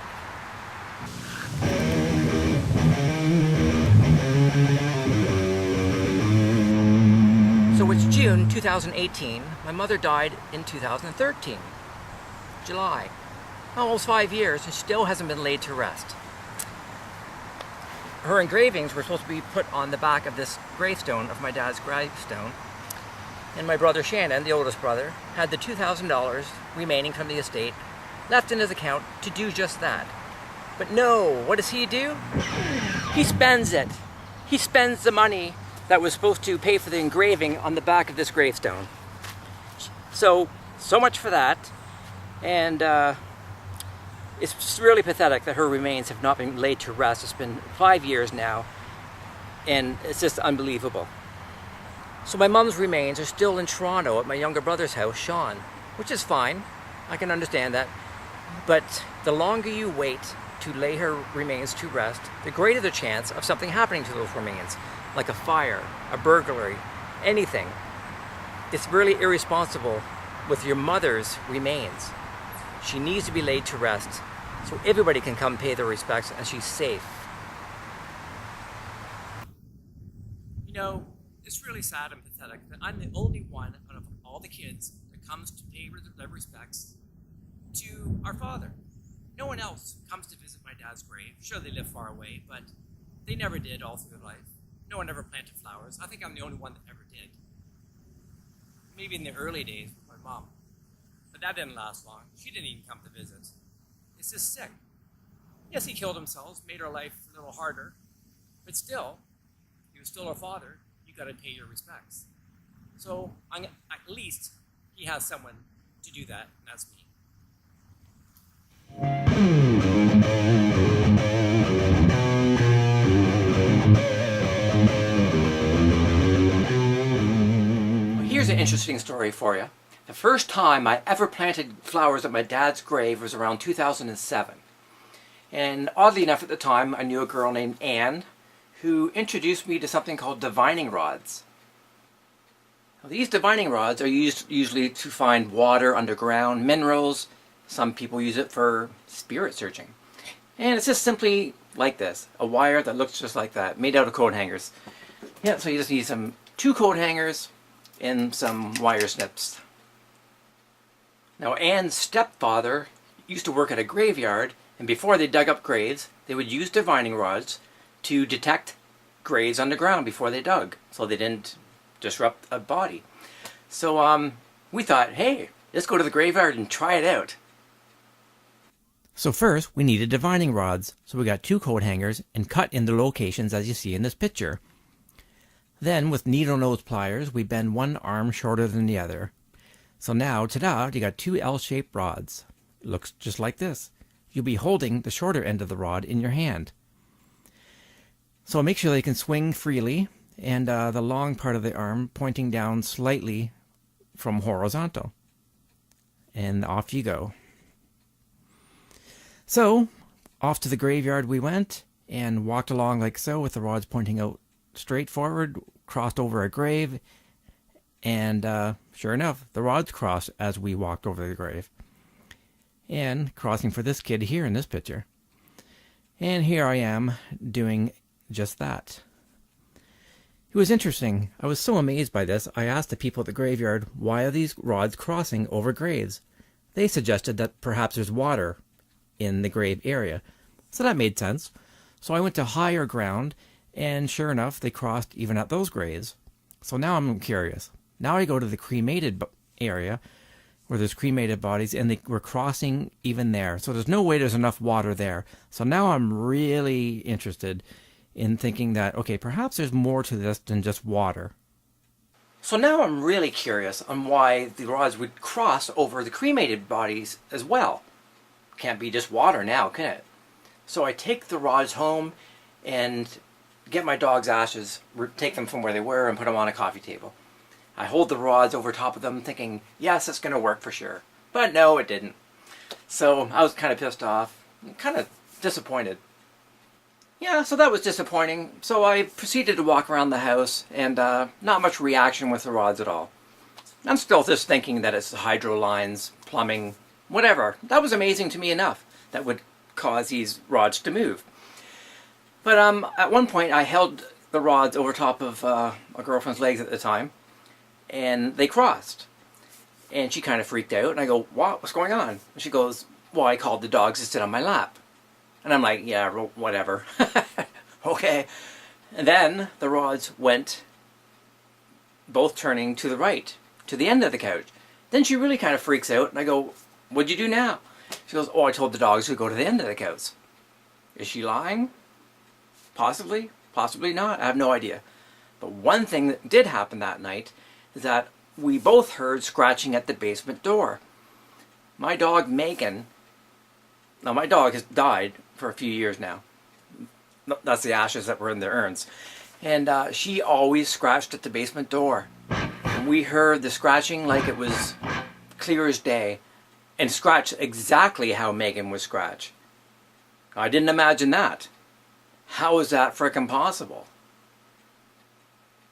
So it's June 2018. My mother died in 2013, July. Almost 5 years, and still hasn't been laid to rest. Her engravings were supposed to be put on the back of this gravestone of my dad's gravestone. And my brother Shannon, the oldest brother, had the $2,000 remaining from the estate left in his account to do just that. But no, what does he do? He spends it. He spends the money that was supposed to pay for the engraving on the back of this gravestone. So much for that. And it's really pathetic that her remains have not been laid to rest. It's been 5 years now, and it's just unbelievable. So my mom's remains are still in Toronto at my younger brother's house, Sean, which is fine. I can understand that. But the longer you wait to lay her remains to rest, the greater the chance of something happening to those remains, like a fire, a burglary, anything. It's really irresponsible with your mother's remains. She needs to be laid to rest so everybody can come pay their respects and she's safe. You know, it's really sad and pathetic that I'm the only one out of all the kids that comes to pay their respects to our father. No one else comes to visit my dad's grave. Sure, they live far away, but they never did all through their life. No one ever planted flowers. I think I'm the only one that ever did. Maybe in the early days with my mom. But that didn't last long. She didn't even come to visit. It's just sick. Yes, he killed himself, made our life a little harder, but still, he was still our father. You got to pay your respects. So at least he has someone to do that, and that's me. Well, here's an interesting story for you. The first time I ever planted flowers at my dad's grave was around 2007. And oddly enough at the time, I knew a girl named Anne who introduced me to something called divining rods. Now, these divining rods are used usually to find water underground, minerals. Some people use it for spirit searching. And it's just simply like this, a wire that looks just like that, made out of coat hangers. Yeah, so you just need 2 coat hangers and some wire snips. Now, Anne's stepfather used to work at a graveyard, and before they dug up graves, they would use divining rods to detect graves underground before they dug, so they didn't disrupt a body. So we thought, hey, let's go to the graveyard and try it out. So first, we needed divining rods, so we got 2 coat hangers and cut in the locations as you see in this picture. Then, with needle nose pliers, we bend one arm shorter than the other. So now, ta-da, you got 2 L-shaped rods. It looks just like this. You'll be holding the shorter end of the rod in your hand. So make sure they can swing freely, and the long part of the arm pointing down slightly from horizontal. And off you go. So, off to the graveyard we went, and walked along like so, with the rods pointing out straight forward, crossed over a grave, and sure enough, the rods crossed as we walked over the grave. And crossing for this kid here in this picture. And here I am doing just that. It was interesting. I was so amazed by this, I asked the people at the graveyard, why are these rods crossing over graves? They suggested that perhaps there's water in the grave area. So that made sense. So I went to higher ground, and sure enough, they crossed even at those graves. So now I'm curious. Now I go to the cremated area where there's cremated bodies, and they were crossing even there. So there's no way there's enough water there. So now I'm really interested in thinking that, okay, perhaps there's more to this than just water. So now I'm really curious on why the rods would cross over the cremated bodies as well. Can't be just water now, can it? So I take the rods home and get my dog's ashes, take them from where they were and put them on a coffee table. I hold the rods over top of them thinking, yes, it's going to work for sure. But no, it didn't. So I was kind of pissed off, kind of disappointed. Yeah, so that was disappointing. So I proceeded to walk around the house, and not much reaction with the rods at all. I'm still just thinking that it's hydro lines, plumbing, whatever. That was amazing to me enough. That would cause these rods to move. But at one point I held the rods over top of a girlfriend's legs at the time, and they crossed. And she kind of freaked out, and I go, what? What's going on? And she goes, well, I called the dogs to sit on my lap. And I'm like, yeah, whatever. Okay. And then the rods went, both turning to the right, to the end of the couch. Then she really kind of freaks out, and I go, what'd you do now? She goes, oh, I told the dogs to go to the end of the couch. Is she lying? Possibly. Possibly not. I have no idea. But one thing that did happen that night is that we both heard scratching at the basement door. My dog, Megan, now my dog has died for a few years now. That's the ashes that were in the urns. And she always scratched at the basement door. And we heard the scratching like it was clear as day, and scratched exactly how Megan would scratch. I didn't imagine that. How is that frickin' possible?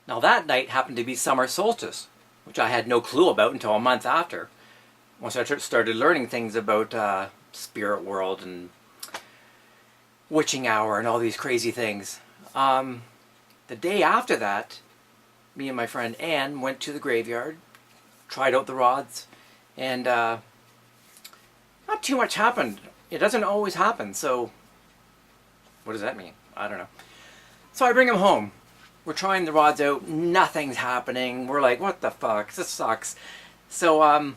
Now that night happened to be summer solstice, which I had no clue about until a month after. Once I started learning things about spirit world and witching hour and all these crazy things. The day after that, me and my friend Anne went to the graveyard, tried out the rods, and not too much happened. It doesn't always happen, so what does that mean? I don't know. So I bring them home. We're trying the rods out. Nothing's happening. We're like, what the fuck? This sucks. So,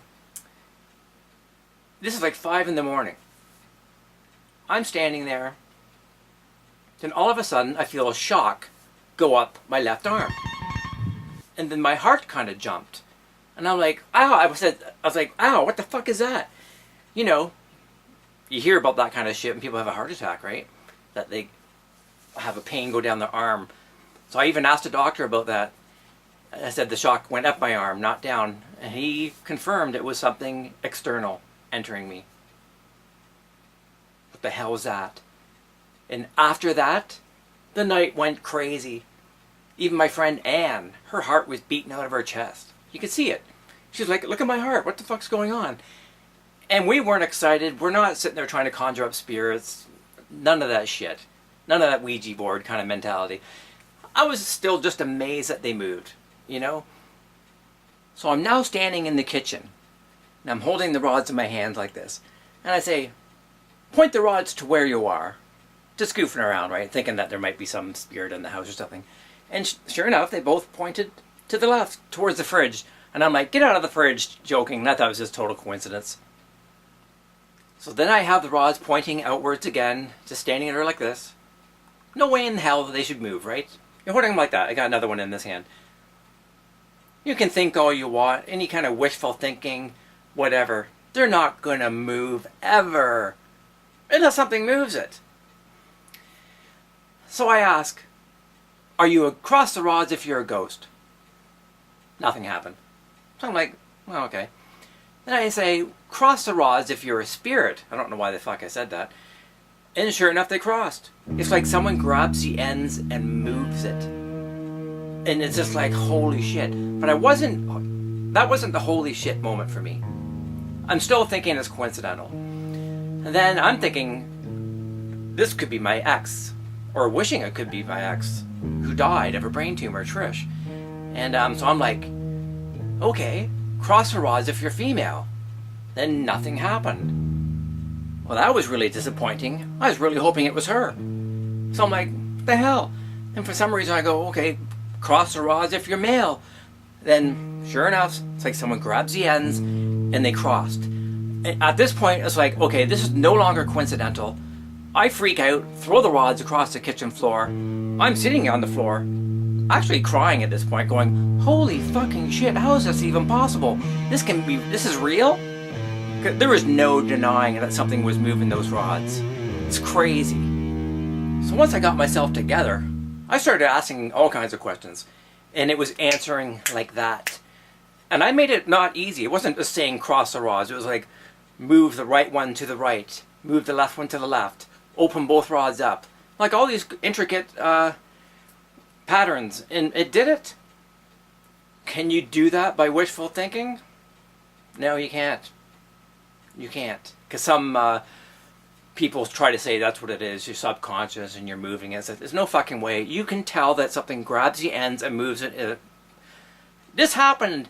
this is like 5 in the morning. I'm standing there. Then all of a sudden, I feel a shock go up my left arm. And then my heart kind of jumped. And I'm like, ow. I was like, ow, what the fuck is that? You know, you hear about that kind of shit when people have a heart attack, right? That they have a pain go down their arm. So I even asked a doctor about that. I said the shock went up my arm, not down. And he confirmed it was something external entering me. What the hell was that? And after that, the night went crazy. Even my friend Anne, her heart was beating out of her chest. You could see it. She was like, look at my heart. What the fuck's going on? And we weren't excited. We're not sitting there trying to conjure up spirits. None of that shit. None of that Ouija board kind of mentality. I was still just amazed that they moved, you know? So I'm now standing in the kitchen. And I'm holding the rods in my hands like this. And I say, point the rods to where you are. Just goofing around, right? Thinking that there might be some spirit in the house or something. And sure enough, they both pointed to the left, towards the fridge. And I'm like, get out of the fridge, joking. And I thought it was just total coincidence. So then I have the rods pointing outwards again, just standing there like this. No way in hell that they should move, right? You're holding them like that. I got another one in this hand. You can think all you want, any kind of wishful thinking, whatever. They're not going to move ever, unless something moves it. So I ask, are you across the rods if you're a ghost? Nothing happened. So I'm like, well, okay. Then I say, cross the rods if you're a spirit. I don't know why the fuck I said that. And sure enough, they crossed. It's like someone grabs the ends and moves it. And it's just like, holy shit. But that wasn't the holy shit moment for me. I'm still thinking it's coincidental. And then I'm thinking, this could be my ex. Or wishing it could be my ex who died of a brain tumor, Trish. And so I'm like, okay, cross the rods if you're female. Then nothing happened. Well, that was really disappointing. I was really hoping it was her. So I'm like, what the hell? And for some reason I go, okay, cross the rods if you're male. Then, sure enough, it's like someone grabs the ends and they crossed. And at this point, it's like, okay, this is no longer coincidental. I freak out, throw the rods across the kitchen floor. I'm sitting on the floor, actually crying at this point, going, holy fucking shit, how is this even possible? This is real? There was no denying that something was moving those rods. It's crazy. So once I got myself together, I started asking all kinds of questions, and it was answering like that. And I made it not easy. It wasn't just saying cross the rods. It was like, move the right one to the right, move the left one to the left, open both rods up. Like all these intricate patterns, and it did it. Can you do that by wishful thinking? No, you can't. You can't. Because some people try to say that's what it is, your subconscious and you're moving it. There's no fucking way. You can tell that something grabs the ends and moves it. This happened,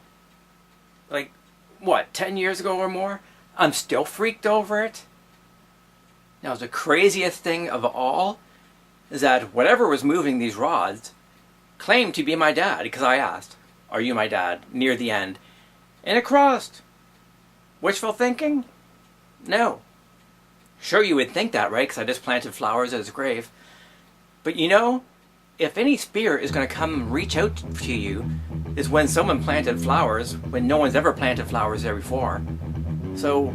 like, what, 10 years ago or more? I'm still freaked over it. Now, the craziest thing of all is that whatever was moving these rods claimed to be my dad, because I asked, are you my dad, near the end? And it crossed. Wishful thinking? No. Sure, you would think that, right? Because I just planted flowers at his grave. But you know, if any spirit is going to come and reach out to you, is when someone planted flowers, when no one's ever planted flowers there before. So,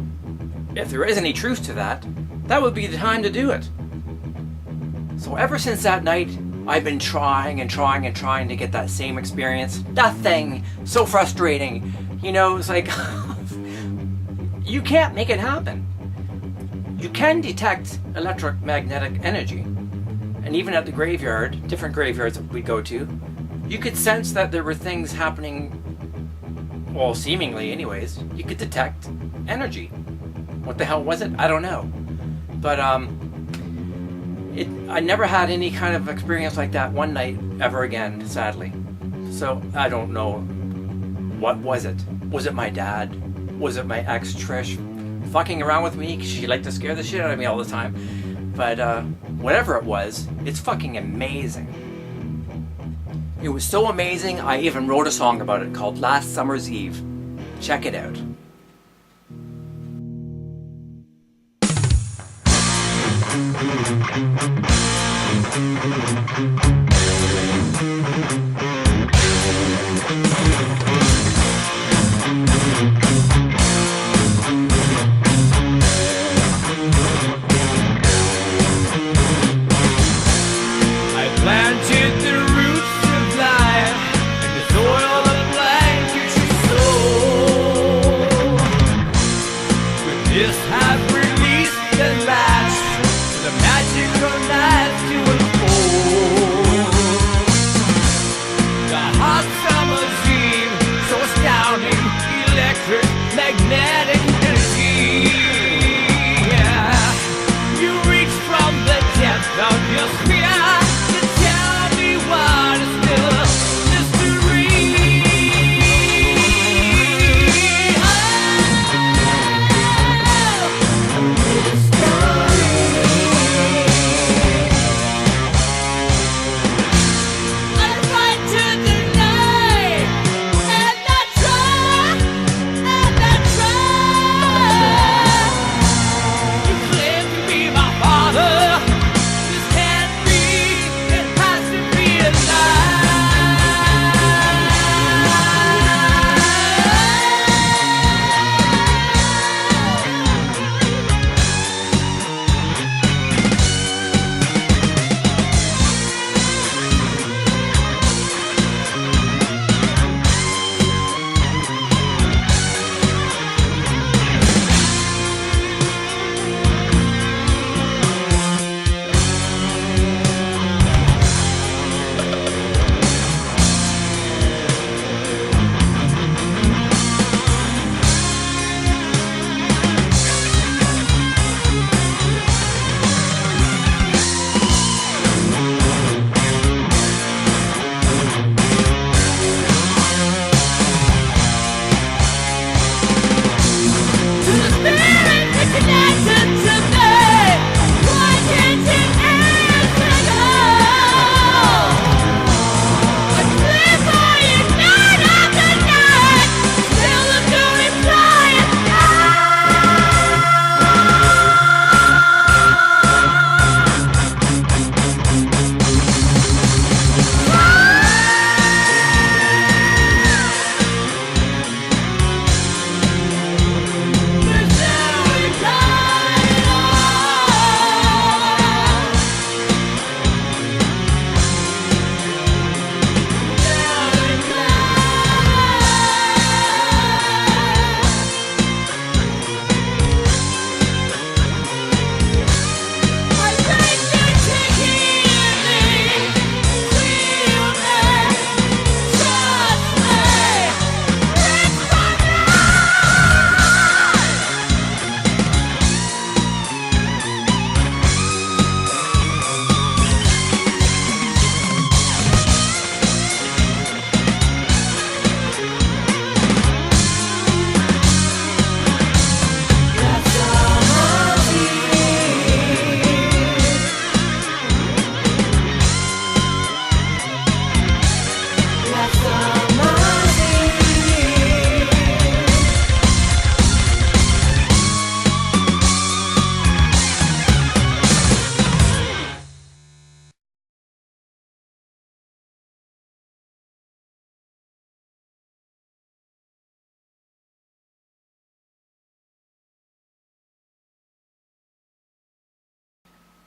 if there is any truth to that, that would be the time to do it. So ever since that night, I've been trying and trying and trying to get that same experience. Nothing. So frustrating. You know, it's like, you can't make it happen. You can detect electromagnetic energy. And even at the graveyard, different graveyards that we go to, you could sense that there were things happening, well, seemingly anyways. You could detect energy. What the hell was it? I don't know. But I never had any kind of experience like that one night ever again, sadly. So I don't know. What was it? Was it my dad? Was it my ex Trish fucking around with me? Because she liked to scare the shit out of me all the time. But whatever it was, it's fucking amazing. It was so amazing, I even wrote a song about it called Last Summer's Eve. Check it out. Magnetic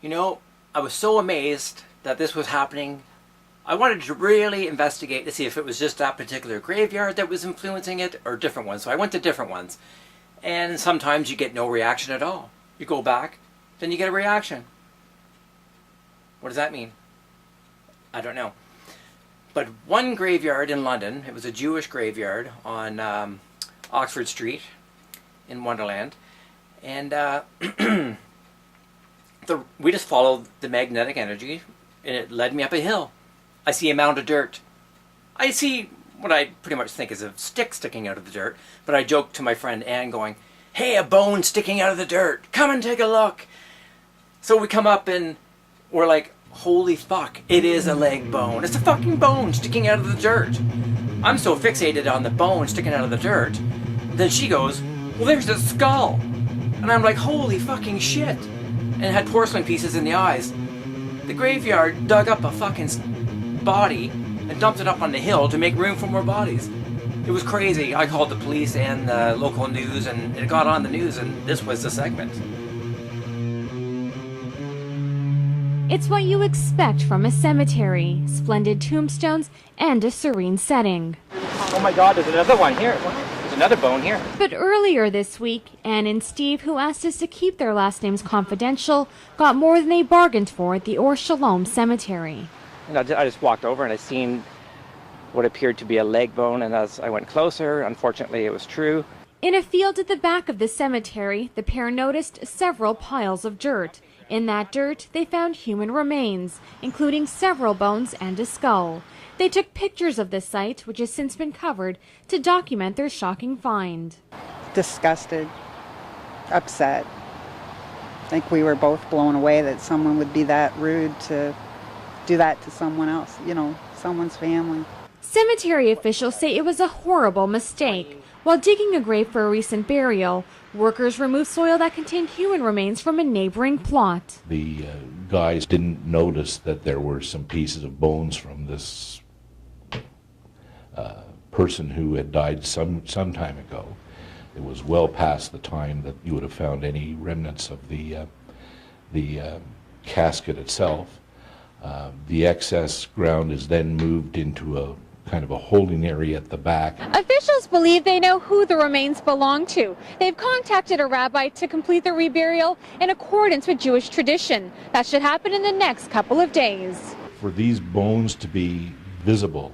You know, I was so amazed that this was happening. I wanted to really investigate to see if it was just that particular graveyard that was influencing it or different ones. So I went to different ones. And sometimes you get no reaction at all. You go back, then you get a reaction. What does that mean? I don't know. But one graveyard in London, it was a Jewish graveyard on Oxford Street in Wonderland. And we just followed the magnetic energy, and it led me up a hill. I see a mound of dirt. I see what I pretty much think is a stick sticking out of the dirt, but I joked to my friend Anne going, "Hey, a bone sticking out of the dirt. Come and take a look." So we come up and we're like, holy fuck, it is a leg bone. It's a fucking bone sticking out of the dirt. I'm so fixated on the bone sticking out of the dirt. Then she goes, "Well, there's a skull." And I'm like, holy fucking shit. And it had porcelain pieces in the eyes. The graveyard dug up a fucking body and dumped it up on the hill to make room for more bodies. It was crazy. I called the police and the local news, and it got on the news, and this was the segment. It's what you expect from a cemetery: splendid tombstones and a serene setting. Oh my god, there's another one here. There's another bone here. But earlier this week, Anne and Steve, who asked us to keep their last names confidential, got more than they bargained for at the Or Shalom Cemetery. And I just walked over and I seen what appeared to be a leg bone, and as I went closer, unfortunately it was true. In a field at the back of the cemetery, the pair noticed several piles of dirt. In that dirt, they found human remains, including several bones and a skull. They took pictures of the site, which has since been covered, to document their shocking find. Disgusted, upset. I think we were both blown away that someone would be that rude to do that to someone else, someone's family. Cemetery officials say it was a horrible mistake. While digging a grave for a recent burial, workers removed soil that contained human remains from a neighboring plot. The guys didn't notice that there were some pieces of bones from this person who had died some time ago. It was well past the time that you would have found any remnants of the casket itself. The excess ground is then moved into a kind of a holding area at the back. Officials believe they know who the remains belong to. They've contacted a rabbi to complete the reburial in accordance with Jewish tradition. That should happen in the next couple of days. For these bones to be visible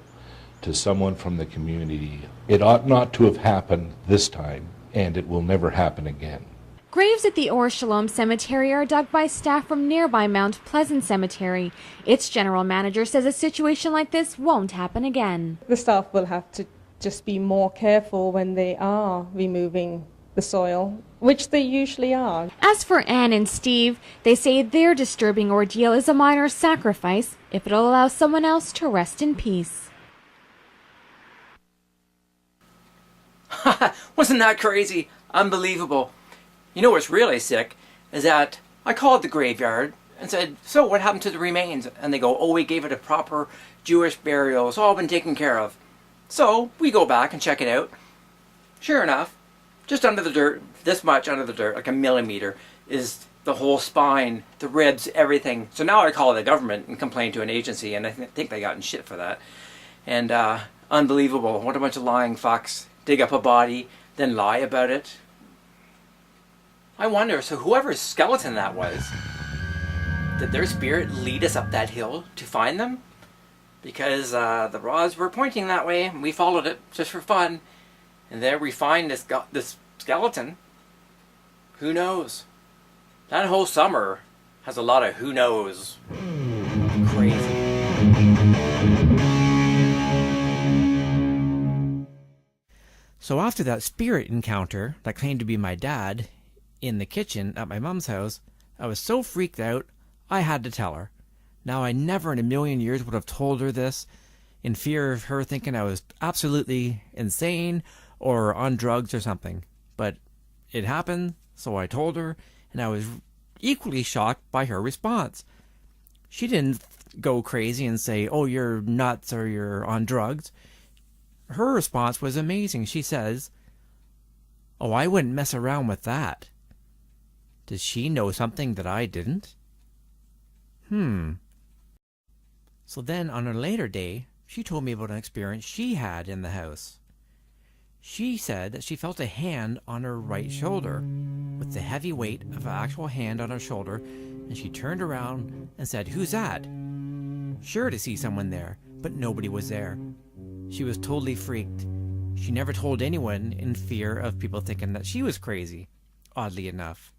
to someone from the community, it ought not to have happened this time, and it will never happen again. Graves at the Or Shalom Cemetery are dug by staff from nearby Mount Pleasant Cemetery. Its general manager says a situation like this won't happen again. The staff will have to just be more careful when they are removing the soil, which they usually are. As for Anne and Steve, they say their disturbing ordeal is a minor sacrifice if it'll allow someone else to rest in peace. Wasn't that crazy? Unbelievable. You know what's really sick is that I called the graveyard and said, "So what happened to the remains?" And they go, "Oh, we gave it a proper Jewish burial. It's all been taken care of." So we go back and check it out. Sure enough, just under the dirt, this much under the dirt, like a millimeter, is the whole spine, the ribs, everything. So now I call the government and complain to an agency, and I think they got in shit for that. And unbelievable. What a bunch of lying fucks. Dig up a body, then lie about it. I wonder, so whoever's skeleton that was, did their spirit lead us up that hill to find them? Because the rods were pointing that way, and we followed it just for fun. And there we find this skeleton. Who knows? That whole summer has a lot of who knows. Crazy. So after that spirit encounter that claimed to be my dad in the kitchen at my mom's house, I was so freaked out, I had to tell her. Now, I never in a million years would have told her this in fear of her thinking I was absolutely insane or on drugs or something. But it happened, so I told her, and I was equally shocked by her response. She didn't go crazy and say, "Oh, you're nuts," or "you're on drugs." Her response was amazing. She says, "Oh, I wouldn't mess around with that." Does she know something that I didn't? So then on a later day, she told me about an experience she had in the house. She said that she felt a hand on her right shoulder, with the heavy weight of an actual hand on her shoulder, and she turned around and said, "Who's that?" Sure to see someone there, but nobody was there. She was totally freaked. She never told anyone in fear of people thinking that she was crazy, oddly enough.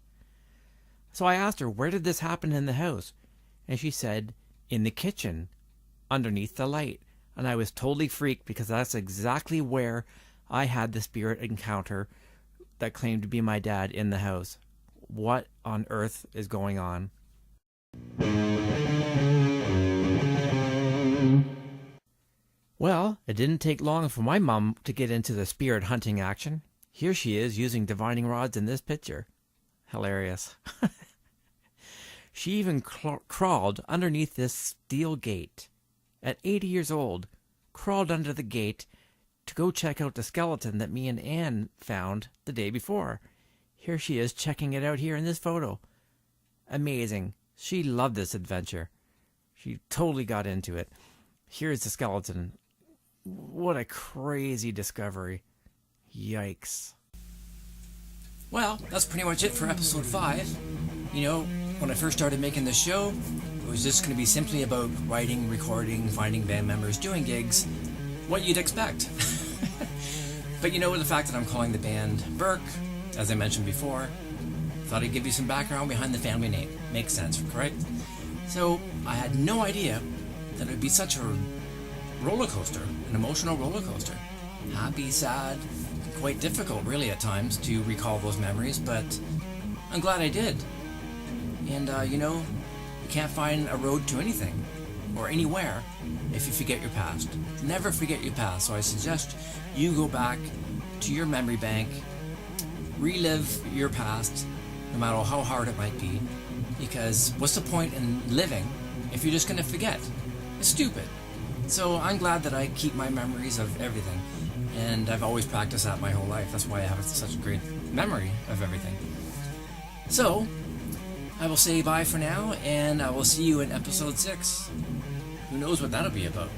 So I asked her, where did this happen in the house? And she said, in the kitchen, underneath the light. And I was totally freaked because that's exactly where I had the spirit encounter that claimed to be my dad in the house. What on earth is going on? Well, it didn't take long for my mom to get into the spirit hunting action. Here she is using divining rods in this picture. Hilarious. She even crawled underneath this steel gate. At 80 years old, crawled under the gate to go check out the skeleton that me and Anne found the day before. Here she is checking it out here in this photo. Amazing. She loved this adventure. She totally got into it. Here's the skeleton. What a crazy discovery. Yikes. Well, that's pretty much it for episode 5. You know, when I first started making this show, it was just going to be simply about writing, recording, finding band members, doing gigs, what you'd expect. But you know, the fact that I'm calling the band Burk, as I mentioned before, thought I'd give you some background behind the family name. Makes sense, right? So I had no idea that it would be such a roller coaster, an emotional roller coaster. Happy, sad, quite difficult really at times to recall those memories, but I'm glad I did. And you know, you can't find a road to anything or anywhere if you forget your past. Never forget your past. So I suggest you go back to your memory bank, relive your past, no matter how hard it might be, because what's the point in living if you're just going to forget? It's stupid. So I'm glad that I keep my memories of everything, and I've always practiced that my whole life. That's why I have such a great memory of everything. So I will say bye for now, and I will see you in episode 6. Who knows what that'll be about?